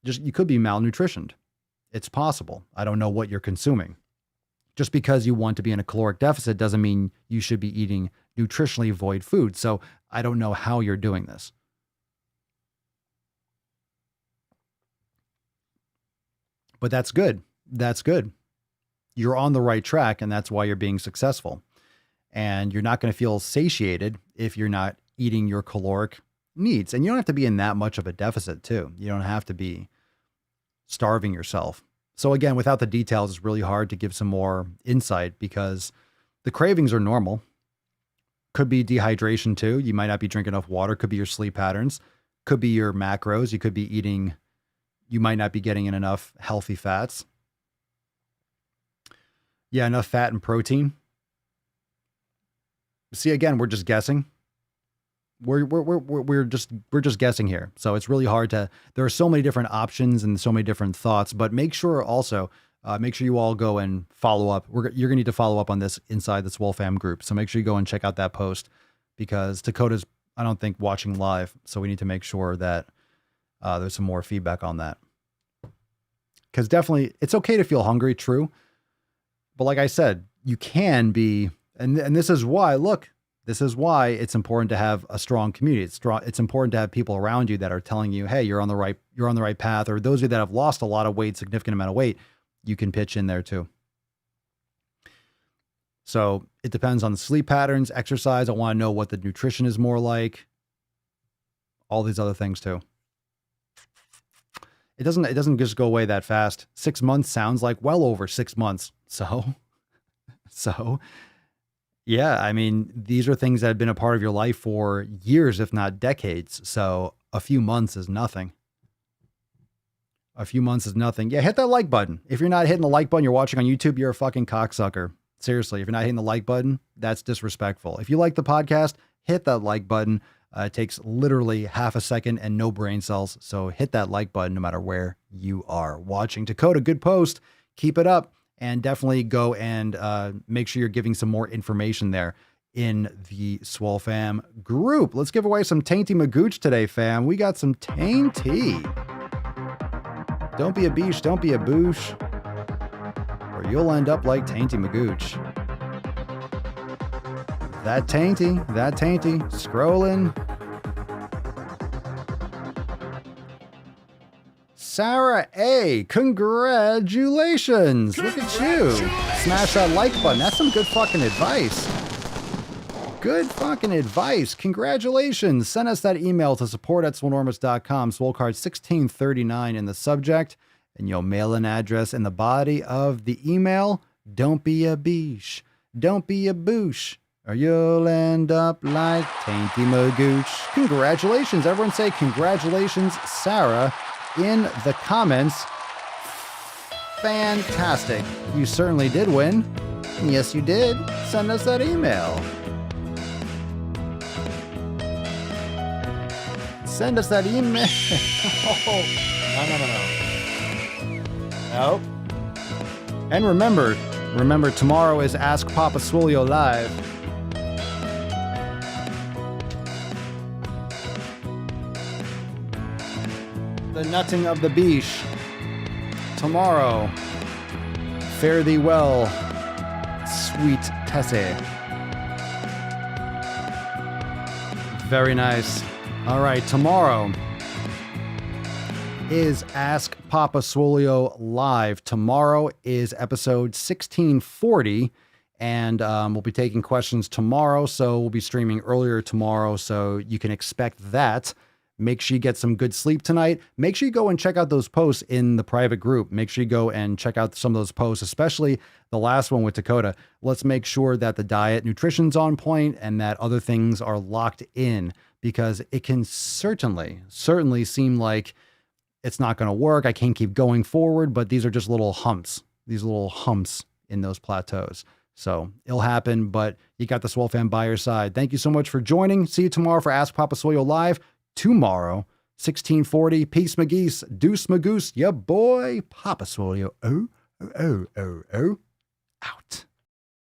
you could be malnutritioned. It's possible. I don't know what you're consuming. Just because you want to be in a caloric deficit doesn't mean you should be eating nutritionally void food. So I don't know how you're doing this. But that's good. That's good. You're on the right track, and that's why you're being successful. And you're not going to feel satiated if you're not eating your caloric needs. And you don't have to be in that much of a deficit too. You don't have to be starving yourself. So again, without the details, it's really hard to give some more insight because the cravings are normal. Could be dehydration too. You might not be drinking enough water. Could be your sleep patterns. Could be your macros. You might not be getting in enough healthy fats. Yeah, enough fat and protein. See, again, we're just guessing. We're just guessing here. So it's really hard there are so many different options and so many different thoughts, but make sure you all go and follow up. You're going to need to follow up on this inside the Swole Fam group. So make sure you go and check out that post because Dakota's, I don't think, watching live. So we need to make sure that there's some more feedback on that. Because definitely it's okay to feel hungry, true. But like I said, you can be, and this is why, it's important to have a strong community. It's important to have people around you that are telling you, hey, you're on the right path. Or those of you that have lost a lot of weight, significant amount of weight, you can pitch in there too. So it depends on the sleep patterns, exercise. I want to know what the nutrition is more like. All these other things too. It doesn't just go away that fast. 6 months sounds like well over 6 months. So yeah, I mean, these are things that have been a part of your life for years, if not decades. So a few months is nothing. Yeah, hit that like button. If you're not hitting the like button, you're watching on YouTube, you're a fucking cocksucker. Seriously, if you're not hitting the like button, that's disrespectful. If you like the podcast, hit that like button. It takes literally half a second and no brain cells. So hit that like button no matter where you are watching. Dakota, good post. Keep it up. And definitely go and make sure you're giving some more information there in the Swole Fam group. Let's give away some Tainty Magooch today, fam. We got some Tainty. Don't be a beesh, don't be a boosh, or you'll end up like Tainty Magooch. That Tainty, scrolling. Sarah A, congratulations. Look at you. Smash that like button. That's some good fucking advice. Congratulations. Send us that email to support@swolenormous.com. Swolecard 1639 in the subject, and you'll mail an address in the body of the email. Don't be a beesh. Don't be a boosh, or you'll end up like Tainty Magooch. Congratulations. Everyone say congratulations, Sarah, in the comments. Fantastic. You certainly did win. Yes, you did. Send us that email. Send us that email. No. Nope. And remember, tomorrow is Ask Papa Swolio Live. The nutting of the beesh. Tomorrow. Fare thee well, sweet Tessie. Very nice. All right, tomorrow is Ask Papa Swolio Live. Tomorrow is episode 1640, and we'll be taking questions tomorrow, so we'll be streaming earlier tomorrow, so you can expect that. Make sure you get some good sleep tonight. Make sure you go and check out those posts in the private group. Make sure you go and check out some of those posts, especially the last one with Dakota. Let's make sure that the diet, nutrition's on point and that other things are locked in, because it can certainly seem like it's not going to work. I can't keep going forward, but these are just little humps in those plateaus. So it'll happen, but you got the Swole fam by your side. Thank you so much for joining. See you tomorrow for Ask Papa Swolio Live. Tomorrow, 1640. Peace, McGeese. Deuce, Magoose. Ya boy. Papa Swolio. Out.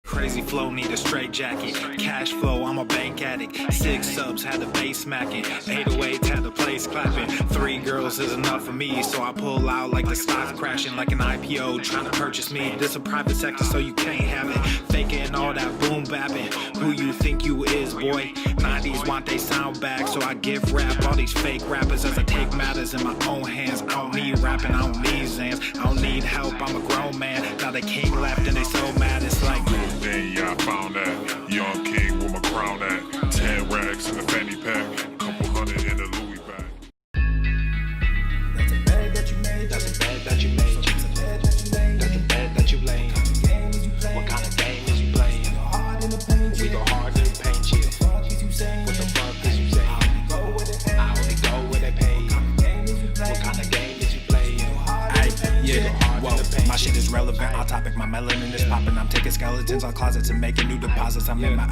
Crazy flow, need a straight jacket. Cash flow, I'm a bank addict. 6 subs, had the bass smacking. 808s, had the place clapping. 3 girls is enough for me, so I pull out like the stock crashing. Like an IPO trying to purchase me. This a private sector, so you can't have it. Faking all that boom bapping. Who you think you is, boy? 90s want they sound back, so I give rap all these fake rappers as I take matters in my own hands. I don't need rapping, I don't need Zans. I don't need help, I'm a grown man. Now they can't laugh and they so mad, it's like... Then yeah, I found that young king with my crown at 10 racks in the fanny pack, couple hundred in the Louis bag. That's a bed that you made, that's a bed that you made. That's a bed that you laid, that's a bed that you laid. What kind of game is you playing? We go hard in the paint, we go hard in the paint, yeah. What the fuck is you saying? I only go where they pay. What kind of game is you playing? Yeah, whoa, my shit is relevant, on topic, my melanin is popping. I'm taking skeletons on closets and making new deposits. I'm in my